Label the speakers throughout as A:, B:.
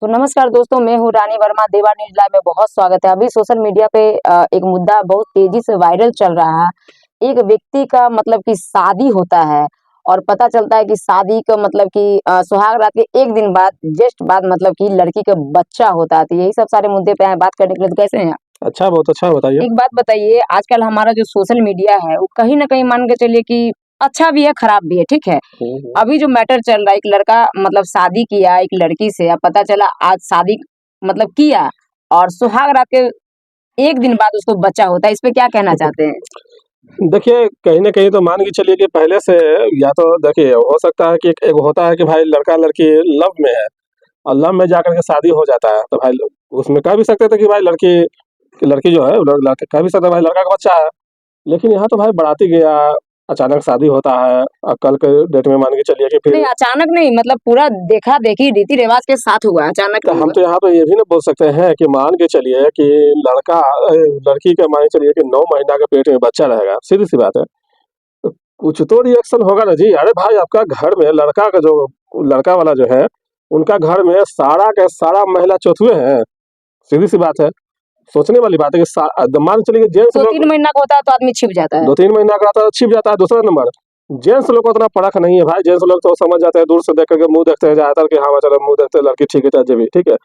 A: तो नमस्कार दोस्तों, मैं हूँ रानी वर्मा। देवा न्यूज लाइव में बहुत स्वागत है। अभी सोशल मीडिया पे एक मुद्दा बहुत तेजी से वायरल चल रहा है। एक व्यक्ति का मतलब कि शादी होता है और पता चलता है कि शादी का मतलब कि सुहाग रात के एक दिन बाद जस्ट बाद मतलब कि लड़की का बच्चा होता है। तो यही सब सारे मुद्दे पे हैं बात करने के लिए। तो कैसे हैं?
B: अच्छा, बहुत अच्छा, बताइए।
A: एक बात बताइए, आजकल हमारा जो सोशल मीडिया है वो कहीं ना कहीं मान के चलिए कि अच्छा भी है खराब भी है, ठीक है। अभी जो मैटर चल रहा है, एक लड़का मतलब शादी किया एक लड़की से, अब पता चला आज शादी मतलब किया और सुहाग रात के एक दिन बाद उसको बच्चा होता है। इस पे क्या कहना चाहते हैं?
B: देखिए, कहीं न कहीं तो मान के चलिए कि पहले से या तो देखिए हो सकता है कि एक एक होता है कि भाई लड़का-लड़की लव में है और लव में जाकर के शादी हो जाता है, तो भाई उसमें कह भी सकते थे कि भाई लड़की लड़की जो है लड़का कह भी सकते हैं भाई लड़का का बच्चा है। लेकिन यहाँ तो भाई बाराती गया, अचानक शादी होता है और कल के डेट में मान के चलिए कि फिर
A: नहीं, अचानक नहीं, मतलब पूरा देखा देखी रीति रिवाज के साथ हुआ है, अचानक
B: तो
A: नहीं
B: हम
A: हुआ।
B: तो यहाँ पे ये भी ना बोल सकते हैं कि मान के चलिए कि लड़का लड़की का मान के चलिए कि 9 महीना के पेट में बच्चा रहेगा, सीधी-सी बात है। तो कुछ तो रिएक्शन होगा ना जी। अरे भाई आपका घर में लड़का का जो लड़का वाला जो है, उनका घर में सारा का सारा महिला चौथुए हैं, सीधी-सी बात है। सोचने वाली बात है कि मान के चलिए कि जेंट्स
A: दो
B: लोग
A: तीन महीना का होता है तो आदमी छिप जाता है।
B: 2-3 महीना का रहता है, छिप जाता है। दूसरा नंबर, जेंट्स लोग को उतना परख नहीं है भाई। जेंट्स लोग तो समझ जाते हैं, दूर से देख कर के मुँह देखते हैं ज़्यादातर कि हाँ, चलो मुँह देखते हैं, लड़की ठीक है, चाहे जो भी, ठीक है।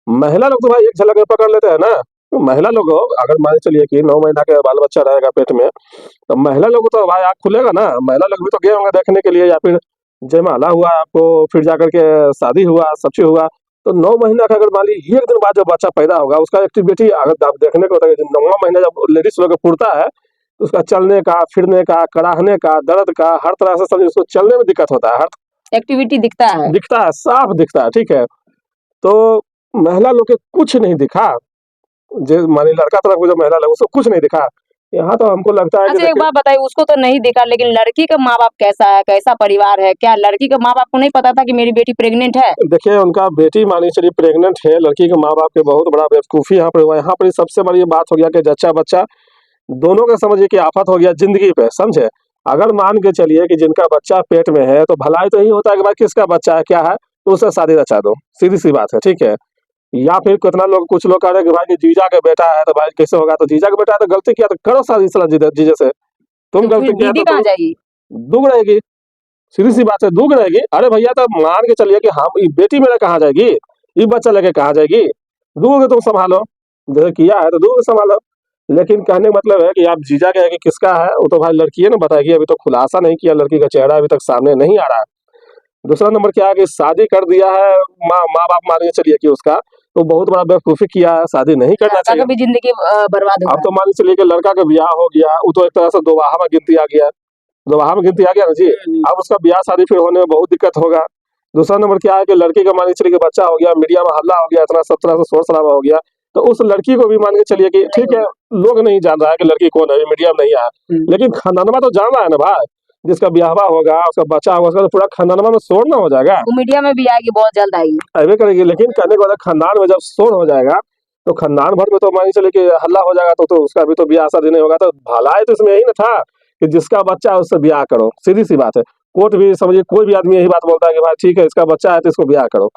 B: महिला लोग तो भाई एक झलक में पकड़ लेते हैं ना। तो महिला लोग हो, अगर मान के चलिए कि 9 महीना का बाल बच्चा रहेगा पेट में, तो महिला लोग को तो भाई आँख खुलेगा ना। महिला लोग भी तो गए होंगे देखने के लिए, या फिर जयमाला हुआ आपको, फिर जाकर के शादी हुआ, सब चीज़ हुआ। तो 9 महीना का अगर मान लीजिए 1 दिन बाद जब बच्चा पैदा होगा, उसका एक्टिविटी अगर आप देखने को होता है कि 9वाँ महीना जब लेडीज़ लोग का फूटता है, तो उसका चलने का, फिरने का, कराहने का, दर्द का, हर तरह से समझिए उसको चलने में दिक्कत होता है, हर
A: एक्टिविटी दिखता है।
B: दिखता है, साफ दिखता है, ठीक है। तो महिला लोग के कुछ नहीं दिखा, जो मानी लड़का तरफ को जो महिला लोग उसको कुछ नहीं दिखा। यहाँ तो हमको लगता है कि
A: अच्छा, एक
B: देखिए
A: बात बताइए, उसको तो नहीं दिखा लेकिन लड़की का माँ बाप कैसा है, कैसा परिवार है? क्या लड़की के माँ बाप को नहीं पता था कि मेरी बेटी प्रेग्नेंट है?
B: देखिए उनका बेटी मानी चलिए प्रेग्नेंट है, लड़की के माँ-बाप के बहुत बड़ा बेवकूफ़ी यहाँ पर हुआ। यहाँ पर सबसे बड़ी बात हो गया कि जच्चा-बच्चा दोनों का समझिए कि आफ़त हो गया ज़िंदगी पे, समझे? अगर मान के चलिए कि जिनका बच्चा पेट में है, तो भलाई तो यही होता है कि भाई किसका बच्चा है, क्या है, तो उससे शादी रचा दो, सीधी-सी बात है, ठीक है? या फिर कितना लोग कुछ लोग कह रहे हैं कि भाई कि जीजा का बेटा है, तो भाई कैसे होगा? तो जीजा का बेटा है तो गलती किया तो करो शादी साला जीजे से। तुम
A: तो फिर
B: गलती किया
A: दीदी
B: तो
A: कहाँ
B: तुम
A: जाएगी?
B: दूग रहेगी, सीधी-सी बात है, दूग रहेगी। अरे भैया तो मान के चलिए कि हम ये बेटी मेरा कहाँ जाएगी? ये बच्चा लेके कहाँ जाएगी? दूग को तुम सँभालो, जैसे किया है तो दूग को सँभालो। लेकिन कहने का मतलब है कि आप जीजा के है कि किसका है, वो तो भाई लड़की है ना बताएगी, अभी तो खुलासा नहीं किया, लड़की का चेहरा अभी तक सामने नहीं आ रहा है। दूसरा नंबर क्या है कि शादी कर दिया है, माँ-बाप मान के चलिए कि उसका, तो बहुत बड़ा बेवकूफ़ी किया है, शादी नहीं करना
A: लड़का
B: चाहिए।
A: का भी जिंदगी बर्बाद
B: अब
A: हुआ है।
B: तो मान के चलिए कि लड़का का ब्याह हो गया, वो तो एक तरह से दोबाहा में गिनती आ गया। दोबाहा में गिनती आ गया ना जी। अब उसका ब्याह शादी फिर होने में बहुत दिक्कत होगा। दूसरा नंबर क्या है कि लड़की का मान के चलिए कि बच्चा हो गया, मीडिया में हल्ला हो गया, इतना सब तरह से शोर-शराबा हो गया, तो उस लड़की को भी मान के चलिए कि ठीक है, लोग नहीं जान रहा है कि लड़की कौन है, ये मीडिया में नहीं आया। लेकिन खानदानवा तो जान रहा है ना भाई, जिसका ब्याहवा होगा, उसका बच्चा होगा, उसका तो पूरा खानदानवा में शोर ना हो जाएगा।
A: वो मीडिया में भी आएगी, बहुत जल्द आएगी।
B: अइबे करेगी, लेकिन कहने का मतलब खानदान में जब शोर हो जाएगा, तो खानदान भर में तो मान के चलिए कि हल्ला हो जाएगा, तो उसका भी तो ब्याह शादी नहीं होगा। तो भलाई तो इसमें यही ना था कि जिसका बच्चा है उससे ब्याह करो, सीधी-सी बात है। कोर्ट भी समझिए कोई भी आदमी यही बात बोलता है कि भाई ठीक है इसका बच्चा है तो इसको ब्याह करो,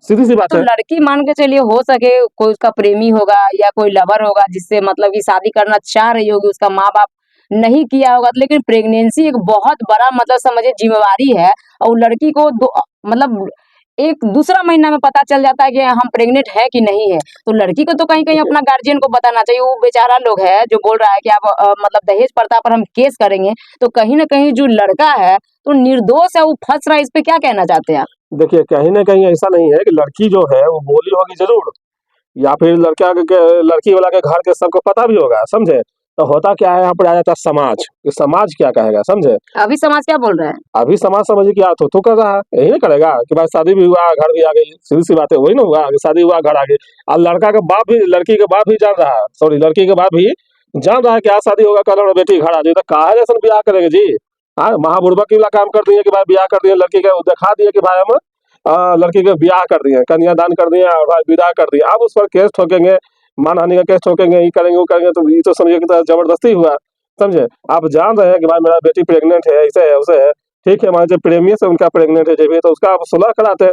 B: सीधी-सी बात
A: तो
B: है।
A: लड़की मान के चलिए हो सके कोई उसका प्रेमी होगा या कोई लवर होगा जिससे मतलब कि शादी करना चाह रही होगी, उसका माँ बाप नहीं किया होगा, लेकिन प्रेगनेंसी एक बहुत बड़ा मतलब समझिए जिम्मेवारी है। और लड़की को मतलब एक दूसरा महीना में पता चल जाता है कि हम प्रेग्नेंट है कि नहीं है। तो लड़की को तो कहीं कहीं अपना गार्जियन को बताना चाहिए। वो बेचारा लोग है जो बोल रहा है कि आप मतलब दहेज प्रथा पर हम केस करेंगे, तो कहीं ना कहीं जो लड़का है तो निर्दोष है, वो फंस रहा है। इस पे क्या कहना चाहते हैं आप?
B: देखिए कहीं न कहीं ऐसा नहीं है कि लड़की जो है वो बोली होगी ज़रूर, या फिर लड़की वाला के घर के सबको पता भी होगा, समझे? तो होता क्या है यहाँ पर आ जाता है समाज, कि समाज क्या कहेगा, समझे?
A: अभी समाज क्या बोल रहा है?
B: अभी समाज समझिए क्या तो कर रहा है, यही ना करेगा कि भाई शादी भी हुआ, घर भी आ गई, सीधी-सी बात है, वही ना हुआ कि शादी हुआ, घर आ गई। और लड़का का बाप भी लड़की के बाप भी जान रहा है, सॉरी लड़की के बाप भी जान रहा है कि आज शादी होगा, कल हमारा बेटी घर आ जाएगी, तो काहे जैसन ब्याह करेंगे जी? हाँ, महाबुड़बक वाला काम कर दिए कि भाई ब्याह कर दिए लड़की का, दिखा दिए कि भाई हम लड़की का ब्याह कर दिए, कन्यादान कर दिए और भाई विदा कर दिए। अब उस पर केस ठोकेंगे, मानहानि का केस ठोकेंगे, ये करेंगे, वो करेंगे, तो ये तो समझिए कि जबरदस्ती हुआ, समझे? आप जान रहे हैं कि भाई मेरा बेटी प्रेग्नेंट है, ऐसे है, वैसे है, ठीक है, मान लीजिए प्रेमी से उनका प्रेग्नेंट है जब तो उसका आप सुलह कराते,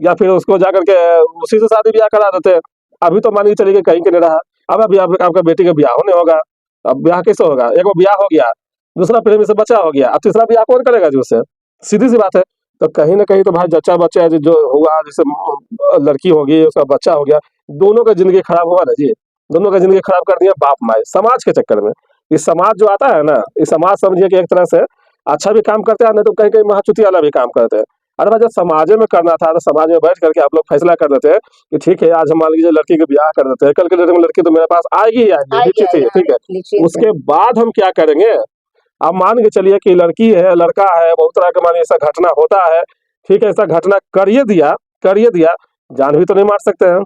B: या फिर उसको जाकर के उसी से शादी ब्याह करा देते। अभी तो मान के चलिए कि कहीं के नहीं रहा। अब अभी आपका बेटी का ब्याह होने होगा। अब ब्याह कैसे होगा? एक वो ब्याह हो गया, दूसरा प्रेमी से बच्चा हो गया, अब तीसरा ब्याह कौन करेगा जी उससे? सीधी सी बात है। तो कहीं ना कहीं तो भाई जच्चा बच्चा जो हुआ, जैसे लड़की होगी उसका बच्चा हो गया, दोनों का जिंदगी खराब हुआ ना जी। दोनों का जिंदगी खराब कर दिया बाप माए समाज के चक्कर में। इस समाज जो आता है ना, इस समाज समझिए कि एक तरह से अच्छा भी काम करते हैं, नहीं तो कहीं कहीं महाचुती वाला भी काम करते हैं। अरे भाई जब समाज में करना था तो समाज में बैठ करके आप लोग फैसला कर देते हैं कि ठीक है आज हम मान लीजिए लड़की के ब्याह कर देते हैं, कल के डेट में लड़की तो मेरे पास आएगी ही आएगी, निश्चित ही है, ठीक है।
A: निश्चित है।
B: उसके बाद हम क्या करेंगे? अब मान के चलिए कि लड़की है लड़का है, बहुत तरह का मानिए ऐसा घटना होता है, ठीक है, ऐसा घटना करिए दिया, जान भी तो नहीं मार सकते हैं,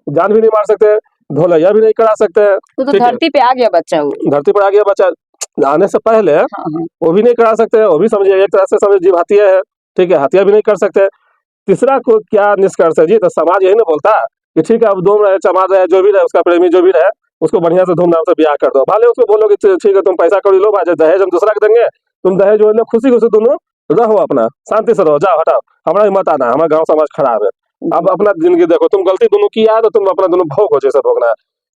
B: जान भी नहीं मार सकते, ढोलैया भी नहीं करा सकते हैं,
A: तो
B: ठीक है।
A: धरती पे आ गया बच्चा वो।
B: धरती पर आ गया बच्चा, आने से पहले
A: हाँ, हाँ।
B: वो भी नहीं करा सकते, वो भी समझिए एक तरह से समझिए जीव हत्या है, ठीक है, हत्या भी नहीं कर सकते। तीसरा को क्या निष्कर्ष है जी? तो समाज यही ना बोलता कि ठीक है अब दो रहे चमार रहे जो भी रहे उसका प्रेमी जो भी रहे उसको बढ़िया से धूमधाम से ब्याह कर दो। भले उसको बोलो कि ठीक है तुम पैसा कौड़ी लो भाई, दहेज हम दूसरा के देंगे, तुम दहेज वो लो, खुशी खुशी दोनों रहो, अपना शांति से रहो, जाओ हटाओ, हमारा ही मत आना, हमारा गाँव समाज खराब है। अब अपना जिंदगी देखो, तुम गलती दोनों किया है तो तुम अपना दोनों भोग हो जैसे भोगना है।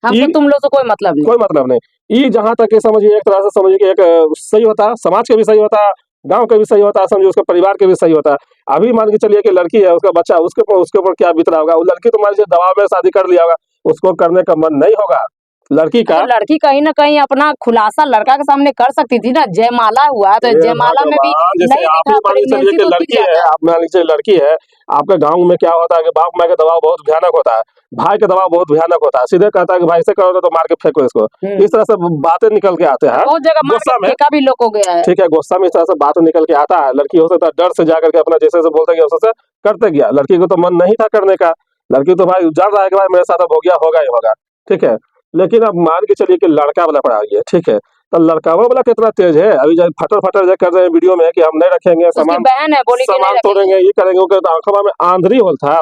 A: हमको
B: ये
A: तुम लोग से कोई मतलब नहीं।
B: कोई मतलब नहीं। ये जहाँ तक ये समझिए एक तरह से समझिए कि एक सही होता, समाज के भी सही होता, गाँव के भी सही होता, समझिए उसके परिवार के भी सही होता। अभी मान के चलिए कि लड़की है, उसका बच्चा, उसके ऊपर क्या बीत रहा होगा? वो लड़की तो मान लीजिए दबाव में शादी कर लिया होगा, उसको करने का मन नहीं होगा लड़की
A: तो
B: का।
A: लड़की कहीं ना कहीं अपना खुलासा लड़का के सामने कर सकती थी ना। जयमाला हुआ तो
B: हे
A: जयमाला में भी
B: भगवान, जैसे
A: नहीं
B: आप ही
A: दिखा,
B: मान के चलिए
A: प्रेगनेंसी
B: कि
A: तो दिख
B: लड़की है,
A: जाता।
B: आप मान लीजिए लड़की है, आपके गाँव में क्या होता है कि बाप माँ का दबाव बहुत भयानक होता है, भाई का दबाव बहुत भयानक होता है, सीधे कहता है कि भाई से करोगे तो मार के फेंको इसको। इस तरह से बातें निकल के आते हैं
A: बहुत जगह मार के
B: गुस्सा में,
A: फेंका भी लोग हो गया है।
B: ठीक है, गुस्सा में इस तरह से बात निकल के आता है। लड़की हो सकता है डर से जाकर के अपना जैसे से बोलते गया वैसे करते गया, लड़की को तो मन नहीं था करने का, लड़की तो भाई जान रहा है कि भाई मेरे साथ अब हो गया, होगा ही होगा, ठीक है। लेकिन अब मान के चलिए कि लड़का वाला पड़ा गया, ठीक है, तो लड़का वाला कितना तेज है, अभी जब फटर फटर जो कर रहे हैं वीडियो में कि हम नहीं रखेंगे
A: उसकी
B: सामान,
A: बहन है, बोली कि नहीं
B: सामान
A: रखेंगे।
B: तोड़ेंगे, ये करेंगे, वो करेंगे, आंखों में आंधरी होल था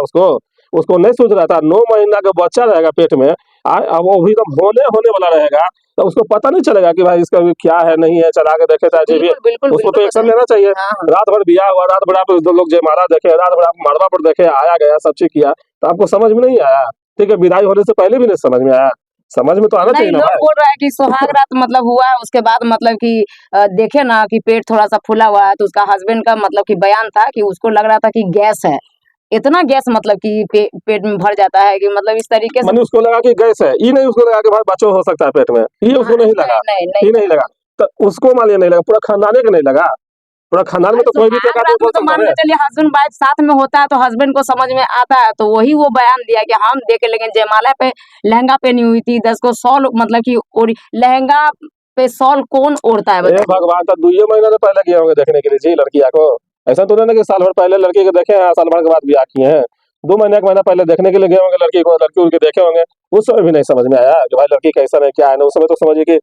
B: उसको नहीं सूझ रहा था। 9 महीना का बच्चा रहेगा पेट में, अब वो भी एकदम होने वाला रहेगा, तो उसको पता नहीं चलेगा कि भाई इसका भी क्या है नहीं है, चला के देखे चाहे जो भी है।
A: बिल्कुल बिल्कुल
B: उसको तो
A: बिल्कुल
B: एक्शन
A: बताइए।
B: लेना चाहिए।
A: हाँ, हाँ।
B: रात भर बियाह हुआ, रात भर आप दो लोग जयमाला देखे, रात भर आप मड़वा पर देखे, आया गया सब चीज किया, तो आपको समझ में नहीं आया? ठीक है, विदाई होने से पहले भी नहीं समझ में आया? समझ में तो आना
A: नहीं,
B: चाहिए ना
A: लोग
B: भाई।
A: बोल रहा है कि सुहाग रात मतलब हुआ है, उसके बाद मतलब कि देखे ना कि पेट थोड़ा सा फूला हुआ है, तो उसका हस्बैंड का मतलब कि बयान था कि उसको लग रहा था कि गैस है। इतना गैस मतलब कि पेट में भर जाता है कि मतलब इस तरीके से।
B: मैंने उसको लगा कि गैस है, ये नहीं उसको लगा कि भाई बच्चा हो सकता है पेट में, ये उसको नहीं लगा,
A: नहीं
B: ये
A: नहीं
B: नहीं लगा। तो उसको मान लिया नहीं लगा, पूरा खानदान के नहीं लगा, पूरा खानदान में
A: अरे
B: तो कोई भी तो एक
A: सुहाग
B: आदमी
A: रात में
B: बोल
A: तो
B: सकता
A: मान
B: है।
A: के चलिए हस्बैंड वाइफ साथ में होता है तो हस्बैंड को समझ में आता है, तो वही वो बयान दिया कि हम देखे, लेकिन जयमाला पे लहंगा पहनी हुई थी, 10 को शॉल मतलब कि लहंगा पे शॉल कौन ओढ़ता है
B: ए
A: बताइए।
B: भगवान, तो 2 महीना तो पहले गए होंगे देखने के लिए जी लड़किया को। ऐसा तो नहीं ना कि साल भर पहले लड़की को देखे हैं, साल भर के बाद ब्याह किए हैं। 2 महीने 1 महीना पहले देखने के लिए गए होंगे लड़की को, लड़की उनके देखे होंगे, उस समय भी नहीं समझ में आया कि भाई लड़की कैसा है क्या है ना। उस समय तो समझिए कि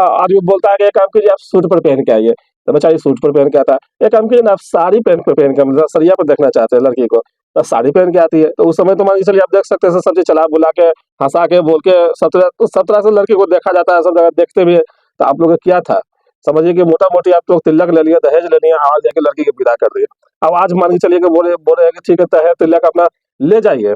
B: आदमी बोलता है कि एक काम कीजिए आप सूट पर पहन के आइए, तो बेचारी सूट पर पहन के आता है। एक काम कीजिए ना आप साड़ी पहन के मतलब सरिया पर देखना चाहते हैं लड़की को, तो साड़ी पहन के आती है, तो उस समय तो मान के चलिए आप देख सकते हैं सब चीज चला बुला के हंसा के बोल के 17 से लड़की को देखा जाता है, सब जगह देखते भी है। तो आप लोग का क्या था? समझिए कि मोटा मोटी आप लोग तिलक ले लिया, दहेज ले लिया, आज जाके लड़की की विदा कर दिए। अब आज मान के चलिए कि बोले हैं कि ठीक है दहेज तिलक अपना ले जाइए,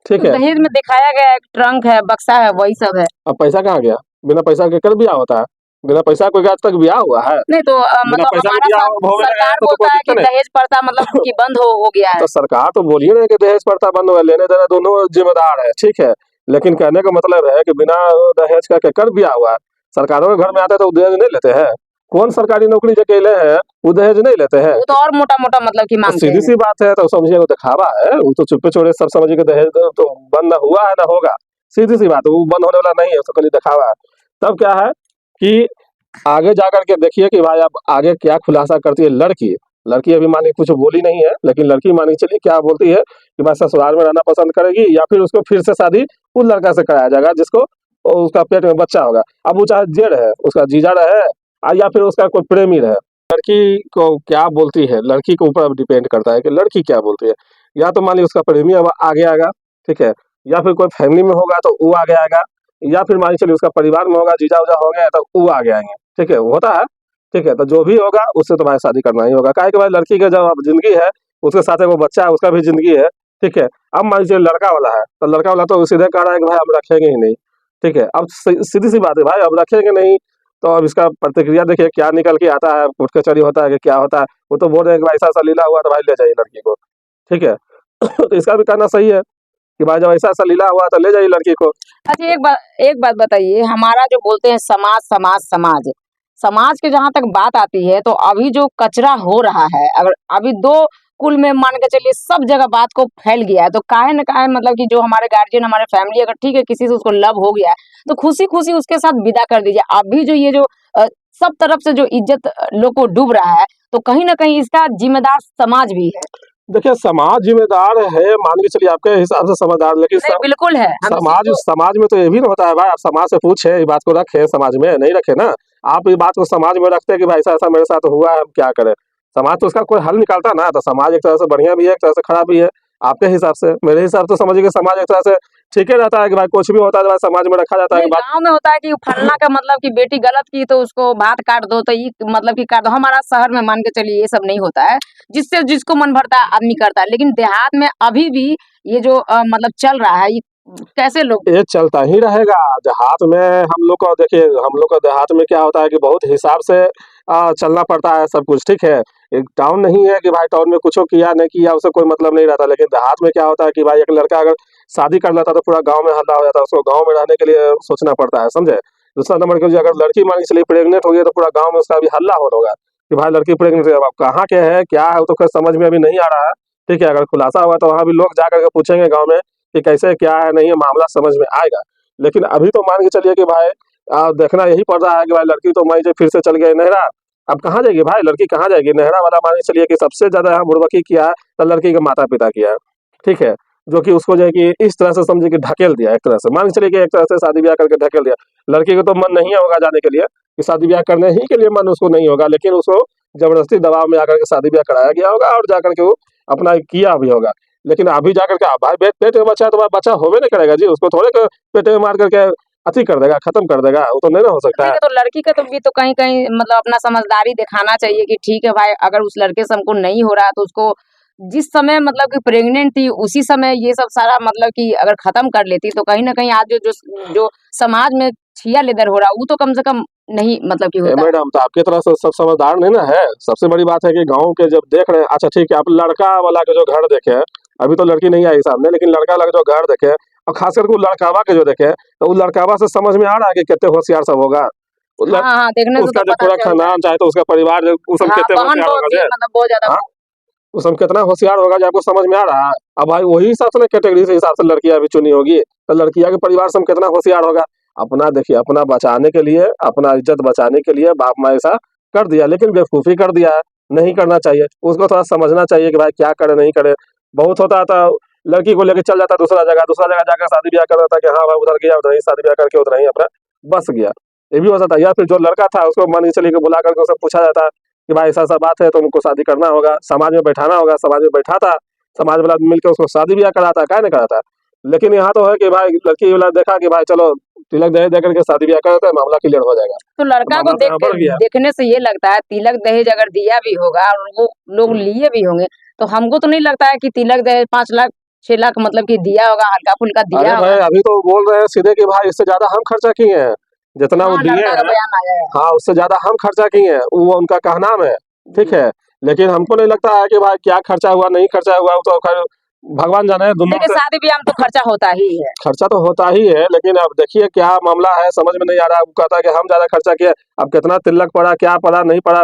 B: ठीक
A: तो
B: है।
A: दहेज में दिखाया गया है, ट्रंक है, बक्सा है, वही सब है।
B: अब पैसा कहाँ गया? बिना पैसा के कर ब्याह होता है? बिना पैसा कोई आज तक ब्याह हुआ है?
A: नहीं तो
B: बिना
A: मतलब
B: पैसा के
A: हमारा
B: ब्याह होने लगा है
A: सरकार
B: तो कोई
A: बोलता है कि
B: दिक्कत नहीं।
A: दहेज प्रथा मतलब कि बंद हो गया है।
B: तो सरकार तो बोलिए ना कि दहेज प्रथा बंद हो, लेने देने दोनों जिम्मेदार है, ठीक है, लेकिन कहने का मतलब है कि बिना दहेज का कर ब्याह हुआ। सरकारों के घर में आता है तो दहेज नहीं लेते हैं? कौन सरकारी नौकरी जो कैले हैं वो दहेज नहीं लेते हैं?
A: वो तो और मोटा मोटा मतलब कि
B: तो
A: मांगते
B: सीधी
A: हैं।
B: सी बात है, तो समझिए वो दिखावा है, वो तो चुप्पे चोरे सब समझिए कि दहेज तो बंद ना हुआ है ना होगा, सीधी सी बात है, वो बंद होने वाला नहीं है, उसको खाली दिखावा है। तब क्या है कि आगे जाकर के देखिए कि भाई अब आगे क्या खुलासा करती है लड़की। लड़की अभी मानिए कुछ बोली नहीं है, लेकिन लड़की मानिए चलिए क्या बोलती है कि मैं ससुराल में रहना पसंद करेगी, या फिर उसको फिर से शादी उस लड़का से कराया जाएगा जिसको उसका पेट में बच्चा होगा। अब वो चाहे जेठ है, उसका जीजा रहे, या फिर उसका कोई प्रेमी रहे, लड़की को क्या बोलती है लड़की के ऊपर अब डिपेंड करता है कि लड़की क्या बोलती है। या तो मान लीजिए उसका प्रेमी अब आगे आएगा, ठीक है, या फिर कोई फैमिली में होगा तो वो आगे आएगा, या फिर मान के चलिए उसका परिवार में होगा, जीजा उजा हो गया तो वो आगे आएंगे, ठीक है, वो होता है, ठीक है। तो जो भी होगा उससे तो भाई शादी करना ही होगा, काहे कि भाई लड़की का जब अब जिंदगी है, उसके साथ एक वो बच्चा है, उसका भी जिंदगी है, ठीक है। अब मान लीजिए लड़का वाला है, तो लड़का वाला तो सीधे कह रहा है कि भाई हम रखेंगे ही नहीं, ठीक है। अब सीधी सी बात है भाई, अब रखेंगे नहीं, तो अब इसका प्रतिक्रिया देखिए क्या निकल के आता है, कोर्ट कचहरी होता है कि क्या होता है। वो तो बोल रहे हैं कि भाई ऐसा ऐसा लीला हुआ, तो भाई ले जाइए लड़की को, ठीक है। तो इसका भी कहना सही है कि भाई जब ऐसा ऐसा लीला हुआ तो ले जाइए लड़की को।
A: अच्छा, एक बात बताइए, हमारा जो बोलते हैं समाज समाज समाज समाज के जहां तक बात आती है, तो अभी जो कचरा हो रहा है, अगर अभी दो कुल में मान के चलिए सब जगह बात को फैल गया है, तो काहे न काहे मतलब कि जो हमारे गार्जियन, हमारे फैमिली, अगर ठीक है किसी से उसको लव हो गया है, तो खुशी खुशी उसके साथ विदा कर दीजिए। अभी जो ये जो सब तरफ से जो इज्जत लोग को डूब रहा है, तो कहीं ना कहीं इसका जिम्मेदार समाज भी है।
B: देखिए समाज जिम्मेदार है, मान के चलिए आपके हिसाब से समझदार, लेकिन
A: नहीं, बिल्कुल है। हम इस चीज
B: समाज
A: को
B: समाज में तो ये भी ना होता है भाई, आप समाज से पूछे, ये बात को रखे समाज में, नहीं रखे ना। आप ये बात को समाज में रखते हैं कि भाई ऐसा ऐसा मेरे साथ हुआ है, हम क्या करें। समाज तो उसका कोई हल निकालता ना, तो समाज एक तरह से बढ़िया भी है, एक तरह से खराब भी है। आपके हिसाब से, मेरे हिसाब से समझिए कि समाज एक तरह से ठीक ही रहता है कि भाई कुछ भी होता है तो भाई समाज में रखा जाता है
A: नहीं,
B: कि बात।
A: गाँव में होता है कि फलना का मतलब कि बेटी गलत की तो उसको भात काट दो, तो ये मतलब कि काट दो। हमारा शहर में मान के चलिए ये सब नहीं होता है, जिससे जिसको मन भरता है आदमी करता है। लेकिन देहात में अभी भी ये जो मतलब चल रहा है, ये कैसे लोग।
B: ये चलता ही रहेगा। देहात में हम लोग को देखिए, हम लोग को देहात में क्या होता है कि बहुत हिसाब से चलना पड़ता है सब कुछ, ठीक है। एक टाउन नहीं है कि भाई टाउन में कुछ किया नहीं किया उससे कोई मतलब नहीं रहता, लेकिन देहात में क्या होता है कि भाई एक लड़का अगर शादी कर लेता तो पूरा गांव में हल्ला हो जाता है, उसको गांव में रहने के लिए सोचना पड़ता है, समझे। दूसरा नंबर के, अगर लड़की मान के चलिए प्रेग्नेंट हो गई, तो पूरा गाँव में उसका भी हल्ला हो होगा कि भाई लड़की प्रेग्नेंट है। अब कहाँ के है क्या है वो तो खैर समझ में अभी नहीं आ रहा है, ठीक है। अगर खुलासा हुआ तो वहाँ भी लोग जा करके पूछेंगे गाँव में कि कैसे क्या है, नहीं है मामला समझ में आएगा। लेकिन अभी तो मान के चलिए कि भाई देखना यही पड़ रहा है कि भाई लड़की तो मान लीजिए फिर से चल गई नहरा। अब कहाँ जाएगी भाई लड़की, कहाँ जाएगी नहरा वाला। मान के चलिए कि सबसे ज्यादा यहाँ बुड़बकी किया है तो लड़की के माता पिता किया है, ठीक है। जो कि उसको जो है कि इस तरह से समझे कि ढकेल दिया, एक तरह से मान के चलिए कि एक तरह से शादी ब्याह करके ढकेल दिया। लड़की को तो मन नहीं होगा जाने के लिए, कि शादी ब्याह करने ही के लिए मन उसको नहीं होगा, लेकिन उसको जबरदस्ती दबाव में आकर के शादी ब्याह कराया गया होगा और जाकर के वो अपना किया भी होगा। लेकिन अभी जाकर के भाई पेट पेट में बच्चा है तो भाई बच्चा होवे नहीं करेगा जी, उसको थोड़े पेट में मार करके अति कर देगा, खत्म कर देगा, वो तो नहीं ना हो सकता
A: ठीक
B: है।
A: है, तो लड़की का तो भी तो कहीं कहीं मतलब अपना समझदारी दिखाना चाहिए कि ठीक है भाई, अगर उस लड़के से हमको नहीं हो रहा तो उसको जिस समय मतलब कि प्रेग्नेंट थी उसी समय ये सब सारा मतलब कि अगर खत्म कर लेती, तो कहीं ना कहीं आज जो जो जो समाज में छिया लेदर हो रहा वो तो कम से कम नहीं मतलब कि होता है।
B: मैडम तो आपकी तरह से सब समझदार नहीं ना है। सबसे बड़ी बात है कि गांव के जब देख रहे हैं, अच्छा ठीक है, आप लड़का वाला के जो घर देखे हैं, अभी तो लड़की नहीं आई सामने, लेकिन लड़का वाला के जो घर देखे और खास करके वो लड़कावा के जो देखे, तो वो लड़कावा से समझ में आ रहा है कि कितने होशियार सब होगा। वो
A: हाँ हाँ, देखने से
B: उसका
A: तो
B: जो
A: पता
B: पूरा
A: चल रहा है।
B: खानदान चाहे तो उसका परिवार वो सब
A: हाँ,
B: कितने
A: बहन
B: होशियार
A: तो
B: होगा
A: भी
B: जी।
A: मतलब बहुत ज्यादा।
B: हाँ, वो सब कितना होशियार होगा जो आपको समझ में आ रहा है। अब भाई वही हिसाब से ना कैटेगरी से हिसाब से लड़कियां भी चुनी होगी, तो लड़कियां के परिवार से कितना होशियार होगा। अपना देखिए, अपना बचाने के लिए, अपना इज्जत बचाने के लिए बाप माँ ऐसा कर दिया, लेकिन बेवकूफी कर दिया है। नहीं करना चाहिए, उसको थोड़ा समझना चाहिए कि भाई क्या करे नहीं करे। बहुत होता था लड़की को लेकर चल जाता दूसरा जगह जाकर शादी ब्याह कर देता कि हाँ भाई उधर गया, उधर ही शादी ब्याह करके उधर ही अपना बस गया। ये भी हो सकता है। या फिर जो लड़का था उसको मान के चलिए कि बुला करके उससे पूछा जाता कि भाई ऐसा-ऐसा बात है, तुमको शादी करना होगा, समाज में बैठाना होगा, समाज में बैठाता, समाज वाला मिलके उसको शादी ब्याह कराता, काहे नहीं कराता? लेकिन यहाँ तो है कि भाई लड़की वाला देखा कि भाई चलो तिलक दहेज दे करके शादी ब्याह कर देते हैं, मामला क्लियर हो जाएगा।
A: तो
B: तो
A: लड़का को
B: मामला तो यहाँ बढ़ गया।
A: देखने से ये लगता है तिलक दहेज अगर दिया भी होगा और वो लोग लिए भी होंगे, तो हमको तो नहीं लगता है कि तिलक दहेज 5 लाख 6 लाख मतलब कि दिया होगा, हल्का फुल्का
B: अरे
A: दिया
B: भाई
A: होगा।
B: अभी तो बोल रहे हैं सीधे कि भाई इससे ज्यादा हम खर्चा किए हैं, जितना वो
A: हाँ,
B: दिए
A: लड़का का
B: हैं।
A: बयान आया है।
B: हाँ, उससे ज्यादा हम खर्चा किए हैं, वो उनका कहना है, ठीक है। लेकिन हमको नहीं लगता है कि भाई क्या खर्चा हुआ नहीं खर्चा हुआ, वो तो खैर भगवान जाने, दोनों
A: देखिए,
B: से
A: शादी ब्याह में तो खर्चा होता ही है।
B: खर्चा तो होता ही है। लेकिन अब देखिए क्या मामला है समझ में नहीं आ रहा है। वो कहता है कि हम ज्यादा खर्चा किए, अब कितना तिलक पड़ा, क्या पड़ा नहीं पड़ा,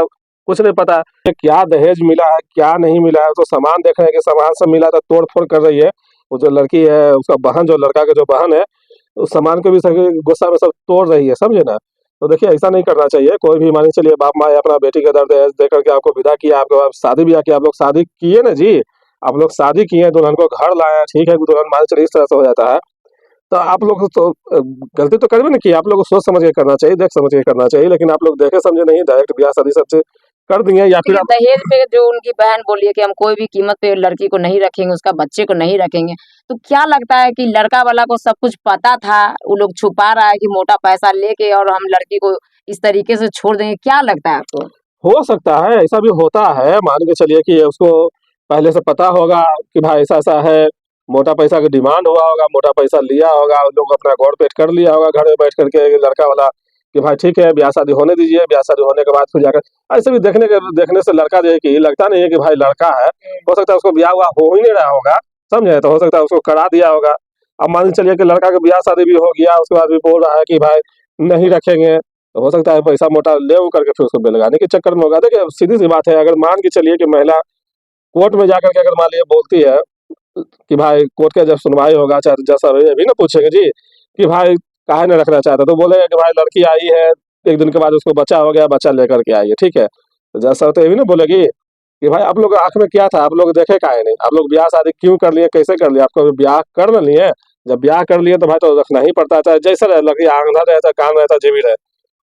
B: कुछ नहीं पता है। क्या दहेज मिला है क्या नहीं मिला है, तो सामान देख रहे हैं कि सामान सब मिला था, तोड़ फोड़ कर रही है। वो जो लड़की है उसका बहन, जो लड़का का जो बहन है, उस सामान को भी सभी गुस्सा में सब तोड़ रही है, समझे ना। तो देखिए ऐसा नहीं करना चाहिए। कोई भी मान के चलिए बाप माँ अपना बेटी का दर्द दहेज दे करके आपको विदा किया, आपके बाद शादी ब्याह किया, आप लोग शादी किए ना जी, आप लोग शादी किए, दुल्हन को घर लाया, ठीक है, दुल्हन मान के चलिए इस तरह से हो जाता है, तो आप लोग तो गलती तो करबे ना की, आप लोग को सोच समझ के करना चाहिए, देख समझ के करना चाहिए। लेकिन आप लोग देखे समझे नहीं, डायरेक्ट ब्याह शादी सबसे कर दिए, या फिर
A: देखिए,
B: आप
A: दहेज पे जो उनकी बहन बोली है कि हम कोई भी कीमत पे लड़की को नहीं रखेंगे, उसका बच्चे को नहीं रखेंगे, तो क्या लगता है कि लड़का वाला को सब कुछ पता था, वो लोग छुपा रहा है कि मोटा पैसा लेके और हम लड़की को इस तरीके से छोड़ देंगे, क्या लगता है आपको?
B: हो सकता है, ऐसा भी होता है। मान के चलिए कि उसको पहले से पता होगा कि भाई ऐसा ऐसा है, मोटा पैसा की डिमांड हुआ होगा, मोटा पैसा लिया होगा, उन लोग अपना गौर पेट कर लिया होगा घर में बैठ करके लड़का वाला कि भाई ठीक है ब्याह शादी होने दीजिए, ब्याह शादी होने के बाद फिर जाकर ऐसे भी देखने से लड़का जो है कि लगता नहीं है कि भाई लड़का है, हो सकता है उसको ब्याह हुआ हो ही नहीं रहा होगा, समझे, तो हो सकता है उसको करा दिया होगा। अब मान के चलिए कि लड़का का ब्याह शादी भी हो गया, उसके बाद भी बोल रहा है कि भाई नहीं रखेंगे, तो हो सकता है पैसा मोटा ले वो करके फिर उसको बेलगाने के चक्कर में होगा। देखिए सीधी सी बात है, अगर मान के चलिए कि महिला कोर्ट में जाकर के अगर मान लीजिए बोलती है कि भाई कोर्ट का जब सुनवाई होगा, चाहे जज साहब ये भी ना पूछेंगे जी कि भाई काहे नहीं रखना चाहता, तो बोलेगा कि भाई लड़की आई है, एक दिन के बाद उसको बच्चा हो गया, बच्चा लेकर के आई है, ठीक है, तो जज साहब तो ये भी ना बोलेगी कि भाई आप लोग आंख में क्या था, आप लोग देखे काहे नहीं, आप लोग ब्याह शादी क्यों कर लिए, कैसे कर लिए, आपको ब्याह कर न लिए, जब ब्याह कर लिए तो भाई तो रखना ही पड़ता है, चाहे जैसा रहे, लड़की आंधा रहे, चाहे कान रहे, चाहे जेबी रहे,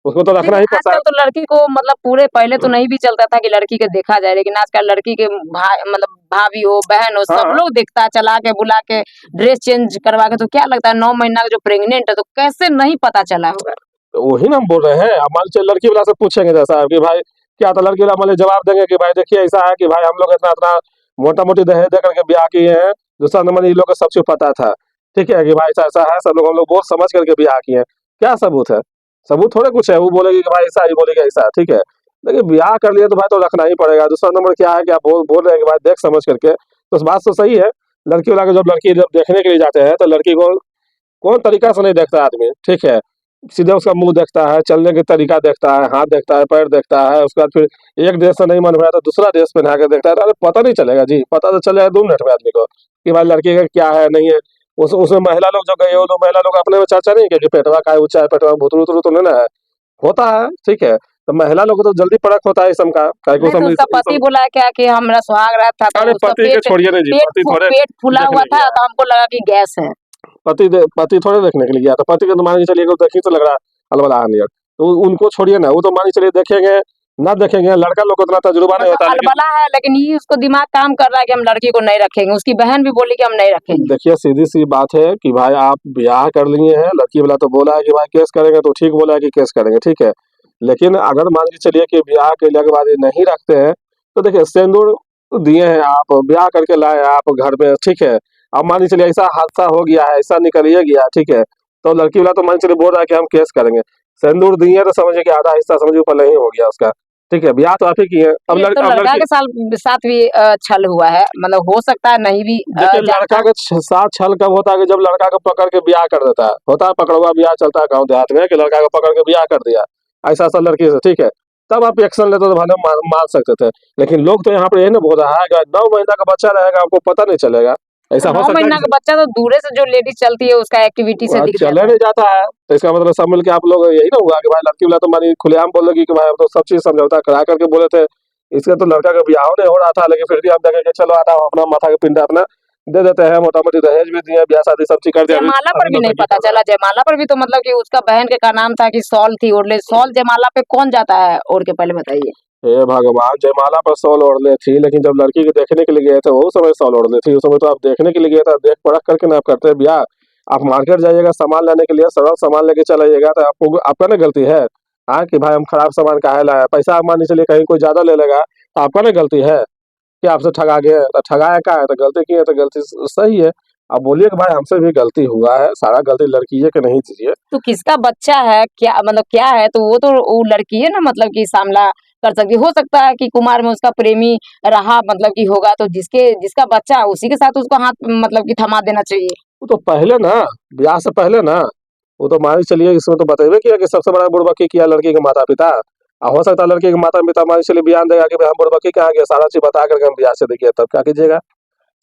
B: उसको तो रखना
A: लेकिन
B: ही पड़ता
A: आजकल तो लड़की को मतलब पूरे पहले तो नहीं भी चलता था कि लड़की के देखा जाए, लेकिन आजकल लड़की के भाई मतलब भाभी हो बहन हो
B: है।
A: सब
B: हाँ,
A: लोग देखता है, चला के बुला के ड्रेस चेंज करवा के। तो क्या लगता है 9 महीना का जो प्रेग्नेंट है तो कैसे नहीं पता चला होगा?
B: तो वही ना हम बोल रहे हैं। अब मान लीजिए लड़की वाला से पूछेंगे जैसा कि भाई क्या, तो लड़की वाला मान लीजिए जवाब देंगे कि भाई देखिए ऐसा है कि भाई हम लोग इतना इतना मोटा मोटी दहेज दे करके ब्याह किए हैं, दूसरा नंबर ये लोग को सब चीज पता था, ठीक है, कि भाई ऐसा ऐसा है, सब लोग हम लोग बहुत समझ करके ब्याह किए हैं। क्या सबूत है? सबूत थोड़े कुछ है, वो बोलेगी कि भाई ऐसा, ये बोलेगी ऐसा, ठीक है, लेकिन ब्याह कर लिए तो भाई तो रखना ही पड़ेगा। दूसरा नंबर क्या है कि आप बोल रहे हैं कि भाई देख समझ करके, तो उस बात तो सही है। लड़की वाला को जब लड़की जब देखने के लिए जाते हैं तो लड़की को कौन तरीका से नहीं देखता आदमी, ठीक है, सीधे उसका मुंह देखता है, चलने का तरीका देखता है, हाथ देखता है, पैर देखता है, उसके बाद फिर एक ड्रेस से नहीं मन भरा तो दूसरा ड्रेस पहना के देखता है, तो अरे पता नहीं चलेगा जी, पता तो चलेगा 2 मिनट में आदमी को कि भाई लड़की का क्या है नहीं है। उसमें महिला लोग जो गए वो लोग महिला लोग अपने में चर्चा नहीं किया कि पेटवा का है, ऊंचा है, पेटवा भुतरू उतरू तो नहीं ना है, होता है, ठीक है, तो महिला लोग को तो जल्दी परख होता है इस का, काहे को
A: नहीं तो उसका पति बोला क्या कि हमारा सुहाग रात था तो
B: अरे
A: उसका
B: पति के छोड़िए नहीं जी, पति थोड़े
A: पेट फूला हुआ
B: देखने
A: था
B: गया है,
A: तो हमको लगा कि गैस है।
B: पति थोड़े देखने के लिए गया था, पति को तो मान के चलिए देखी तो लग रहा है अलबला नियर, तो उनको छोड़िए ना, वो तो मान के चलिए देखेंगे ना देखेंगे, लड़का लोग को उतना तजुर्बा नहीं
A: मतलब
B: होता, लेकिन
A: अलबला है लेकिन ये उसको दिमाग काम कर रहा है कि हम लड़की को नहीं रखेंगे, उसकी बहन भी बोली कि हम नहीं रखेंगे।
B: देखिए सीधी सी बात है कि भाई आप ब्याह कर लिए हैं, लड़की वाला तो बोला है कि भाई केस करेंगे, तो ठीक बोला है कि केस करेंगे, ठीक है, लेकिन अगर मान के चलिए कि ब्याह के लिए के बाद ये नहीं रखते हैं, तो देखिए सिंदूर दिए हैं आप, ब्याह करके लाए हैं आप घर में, ठीक है, अब मान के चलिए ऐसा हादसा हो गया है, ऐसा निकल ही गया, ठीक है, तो लड़की वाला तो मान के चलिए बोल रहा है कि हम केस करेंगे, सिंदूर दिए तो समझिए कि आधा हिस्सा समझिए ऊपर नहीं हो गया उसका, ठीक है, ब्याह तो आप ही किए, अब
A: ये तो
B: अब
A: लड़का
B: लड़की,
A: के साथ भी छल हुआ है, मतलब हो सकता है नहीं भी
B: देखिए
A: जानता।
B: लड़का के साथ छल कब होता है कि जब लड़का को पकड़ के ब्याह कर देता है, होता है पकड़वा ब्याह चलता है गाँव देहात में कि लड़का को पकड़ के ब्याह कर दिया ऐसा ऐसा लड़की से, ठीक है, तब आप एक्शन लेते तो भले मान सकते थे, लेकिन लोग तो यहाँ पर यही ना बोल रहा है कि 9 महीना का बच्चा रहेगा आपको पता नहीं चलेगा, ऐसा हो
A: नौ
B: सकता है
A: महीना का
B: कि
A: बच्चा तो दूरे से जो लेडीज चलती है उसका एक्टिविटी से दिख
B: चले
A: जाता है।
B: नहीं जाता है, तो इसका मतलब सब मिल के आप लोग यही ना हुआ कि भाई लड़की वाला तो मानी खुलेआम बोलेगी कि भाई हम तो सब चीज समझौता करा करके बोले थे, इसका तो लड़का का ब्याह नहीं हो रहा था, लेकिन फिर भी हम देखे कि चलो आता अपना माथा का पिंडा अपना दे देते हैं, मोटा मोटी दहेज भी दिए, ब्याह शादी सब चीज कर दिया, अभी
A: जयमाला पर
B: अभी
A: भी नहीं
B: नौटंकी
A: पता
B: कर रहा है।
A: चला, जयमाला पर भी तो मतलब कि उसका बहन के का नाम था कि सॉल थी ओढ़ ले, सॉल जयमाला पे कौन जाता है ओढ़ के, पहले बताइए।
B: हे भगवान, जयमाला पर सॉल ओढ़ले थी, लेकिन जब लड़की को देखने के लिए गए थे वो समय सॉल ओढ़ले थी, उस समय तो आप देखने के लिए गए थे, देख परख करके ना आप करते ब्याह। आप मार्केट जाइएगा सामान लेने के लिए, सरल सामान लेके चल आइएगा, तो आपको आपका ना गलती है, हाँ, कि भाई हम खराब सामान काहे लाया, पैसा आप मान के चलिए कहीं कोई ज्यादा ले लेगा तो आपका ना गलती है कि आपसे ठगा गए, तो ठगाया का है, तो गलती की है तो गलती सही है। आप बोलिए कि भाई हमसे भी गलती हुआ है, सारा गलती लड़की है कि नहीं दीजिए।
A: तो किसका बच्चा है क्या, मतलब क्या है, तो वो तो वो लड़की है ना, मतलब कि सामला कर सकती हो सकता है कि कुमार में उसका प्रेमी रहा, मतलब कि होगा तो जिसका बच्चा है उसी के साथ उसको हाथ मतलब कि थमा देना चाहिए।
B: वो तो पहले ना, ब्याह से पहले ना, वो तो मान के चलिए इसमें तो बतेबे किया कि सबसे बड़ा बुड़बकी किया लड़की के माता पिता। हो सकता है लड़की के माता पिता मान के चलिए बयान देगा कि भाई हम बुड़बकी कहाँ गए, सारा चीज बता करके हम ब्याह शादी किए, तब क्या कीजिएगा?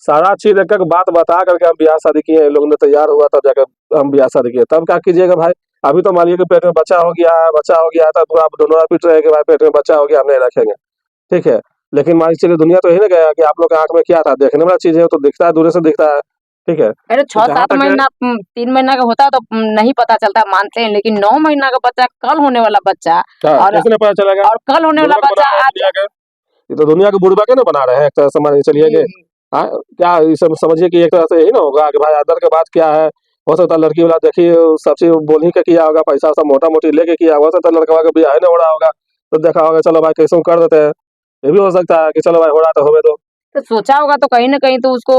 B: सारा चीज एक एक बात बता करके हम ब्याह शादी किए, लोग ने तैयार हुआ तब जाकर हम ब्याह शादी किए, तब क्या कीजिएगा भाई? अभी तो मान लीजिए कि पेट में बच्चा हो गया है, बच्चा हो गया है, तब आप दोनों पीट रहे हैं कि भाई पेट में बच्चा हो गया हम नहीं रखेंगे, ठीक है, लेकिन मान के चलिए दुनिया तो यही ना गया कि आप लोग के आंख में क्या था, देखने वाला चीज है तो दिखता है, दूर से दिखता है, ठीक है,
A: अरे
B: तो
A: छह
B: जहां
A: सात
B: तक है,
A: महीना 3 महीना का होता है तो नहीं पता चलता, मानते हैं, लेकिन 9 महीना का बच्चा, कल होने वाला बच्चा,
B: क्या
A: और
B: कैसे नहीं पता चलेगा?
A: और कल होने वाला
B: बुड़बक बना
A: बच्चा
B: रहे हैं
A: आज।
B: दुनिया के, ये तो दुनिया के बुड़बक है ना बना रहे हैं एक तरह से, मान के चलिए
A: जी
B: कि
A: जी।
B: हाँ, क्या ये सब समझिए कि एक तरह से यही ना होगा कि भाई आदर के बाद क्या है, हो सकता है लड़की वाला देखिए सब चीज बोल ही के किया होगा, पैसा सब मोटा मोटी लेके किया होगा, हो सकता है लड़का का ब्याह ही नहीं हो रहा होगा, तो देखा होगा चलो भाई कैसे कर देते हैं, ये भी हो सकता है कि चलो भाई हो रहा तो होवे दो,
A: तो सोचा होगा तो कहीं न कहीं तो उसको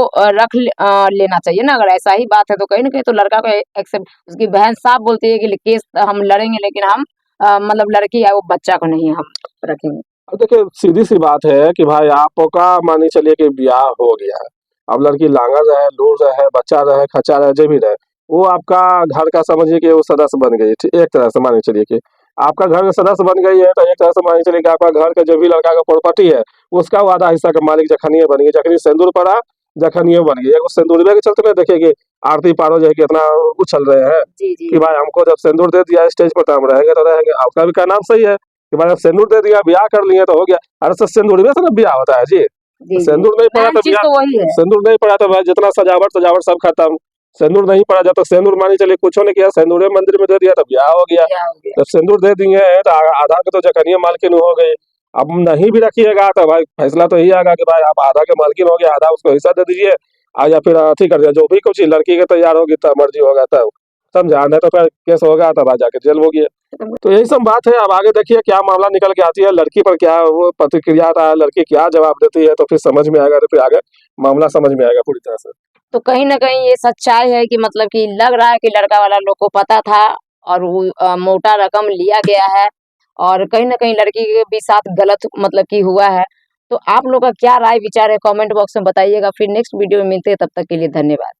A: लेना चाहिए ना, अगर ऐसा ही बात है तो कहीं न कहीं तो लड़का को एक्सेप्ट उसकी बहन साफ बोलती है कि केस हम लड़ेंगे लेकिन हम मतलब लड़की है वो बच्चा को नहीं हम रखेंगे।
B: अब देखिए सीधी सी बात है कि भाई आपका मानी चलिए कि ब्याह हो गया है, अब लड़की लांगड़ रहे, लूर रहे, बच्चा रहे, खच्चा रहे, जो भी रहे, वो आपका घर का समझिए कि वो सदस्य बन गई एक तरह से मानी चलिए कि आपका घर का सदस्य बन गई है, तो एक तरह से मानी चलिए कि आपका घर का जो भी लड़का का प्रॉपर्टी है उसका वो आधा हिस्सा का मालिक जखनिए बन गई, जखनी सिंदूर पड़ा जखनिए बन गई। एगो सिंदूरवे के चलते ना देखिए आरती पारो जो है कितना उछल रहे हैं
A: जी, जी।
B: कि भाई हमको जब सिंदूर दे दिया स्टेज पर तो हम रहेंगे तो रहेंगे। आपका भी कहना सही है कि भाई अब सिंदूर दे दिया, ब्याह कर लिए तो हो गया। अरे सर सिंदूर से ना ब्याह होता है जी,
A: जी, जी।
B: सिंदूर नहीं पड़ा
A: मेन
B: तो
A: चीज़
B: ब्याह,
A: तो वही है।
B: सिंदूर नहीं पड़ा तो भाई जितना सजावट सब खत्म। सिंदूर नहीं पड़ा, जब तक सिंदूर मानी चलिए कुछ ने किया, सिंदूर मंदिर में दे दिया तो ब्याह हो गया।
A: क्या हो गया?
B: जब सिंदूर दे दिए हैं तो आधा के तो जखनिया मालकिन हो गई। अब नहीं भी रखिएगा तो भाई फैसला तो यही आएगा कि भाई आप आधा के मालकिन हो गए, आधा उसको हिस्सा दे दीजिए या फिर अथी कर दिया, जो भी कुछ लड़की के तैयार होगी तब मर्जी होगा तब, समझा, नहीं तो फिर केस होगा तब आ जाके जेल होगी। तो यही सब बात है। अब आगे देखिए क्या मामला निकल के आती है, लड़की पर क्या वो प्रतिक्रिया आता है, लड़की क्या जवाब देती है, तो फिर समझ में आएगा, तो फिर आगे मामला समझ में आएगा पूरी तरह से।
A: तो कहीं न कहीं ये सच्चाई है कि मतलब कि लग रहा है कि लड़का वाला लोग को पता था और वो मोटा रकम लिया गया है और कहीं न कहीं लड़की के भी साथ गलत मतलब कि हुआ है। तो आप लोग का क्या राय विचार है कमेंट बॉक्स में बताइएगा। फिर नेक्स्ट वीडियो में मिलते हैं, तब तक के लिए धन्यवाद।